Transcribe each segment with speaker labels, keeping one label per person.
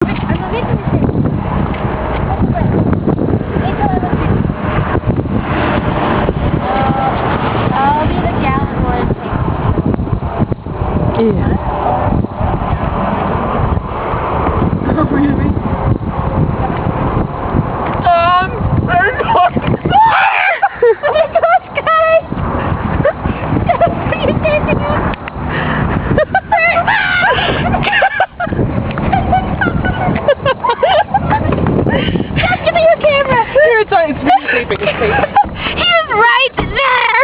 Speaker 1: I'll be the gallon one.
Speaker 2: Yeah. Oh, really?
Speaker 1: Oh my gosh, guys! Are you chasing us? Give me your camera!
Speaker 2: Here, it's videotaping. It's taping.
Speaker 1: He is right there!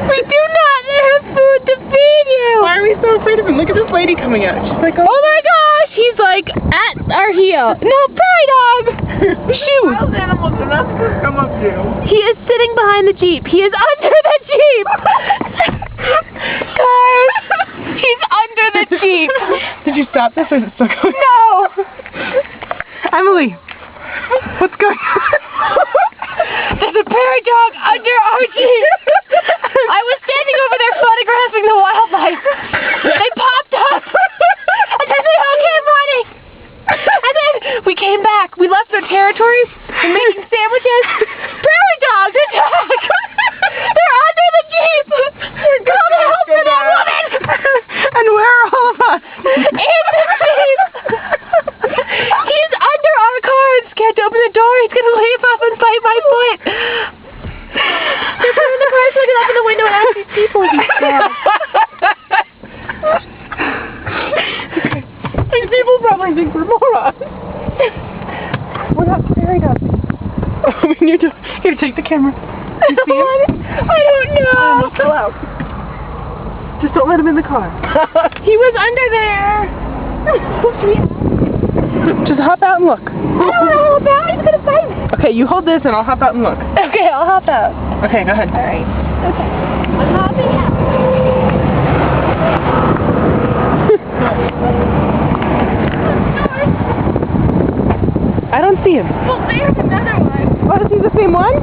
Speaker 1: We do not have food to feed you!
Speaker 2: Why are we so afraid of him? Look at this lady coming out. She's like,
Speaker 1: Oh my gosh! He's like at our heel. No, prairie dog! Shoot!
Speaker 2: wild animals are not supposed to come up to.
Speaker 1: He is sitting behind the Jeep. He is under the Jeep! Guys! He's under the Jeep!
Speaker 2: Did you stop this or is it still going?
Speaker 1: No!
Speaker 2: Emily! What's going on?
Speaker 1: There's a prairie dog under our Jeep! I was standing over there photographing the wildlife. They popped up! And then they all came running! And then we came back. We left their territory. We're making sandwiches. Prairie dogs attack! They're under the Jeep! Call the help for that woman!
Speaker 2: And where are all of us?
Speaker 1: In the Jeep! He's under our cars. Can't open the door. He's gonna leap up and bite my foot. They're putting the cars looking up in the window and asking people if he's dead.
Speaker 2: These people probably think we're morons. We're not prairie dogs. Oh, we need to. Here, take the camera. You see him?
Speaker 1: I don't know.
Speaker 2: Look, chill out. Just don't let him in the car.
Speaker 1: He was under there.
Speaker 2: Just hop out and look.
Speaker 1: I don't know about. He's gonna fight me.
Speaker 2: Okay, you hold this and I'll hop out and look.
Speaker 1: Okay, I'll hop out.
Speaker 2: Okay, go ahead.
Speaker 1: Alright. Okay. I'm hopping out.
Speaker 2: I don't see him.
Speaker 1: Well, there's another one.
Speaker 2: Oh, is he the same one?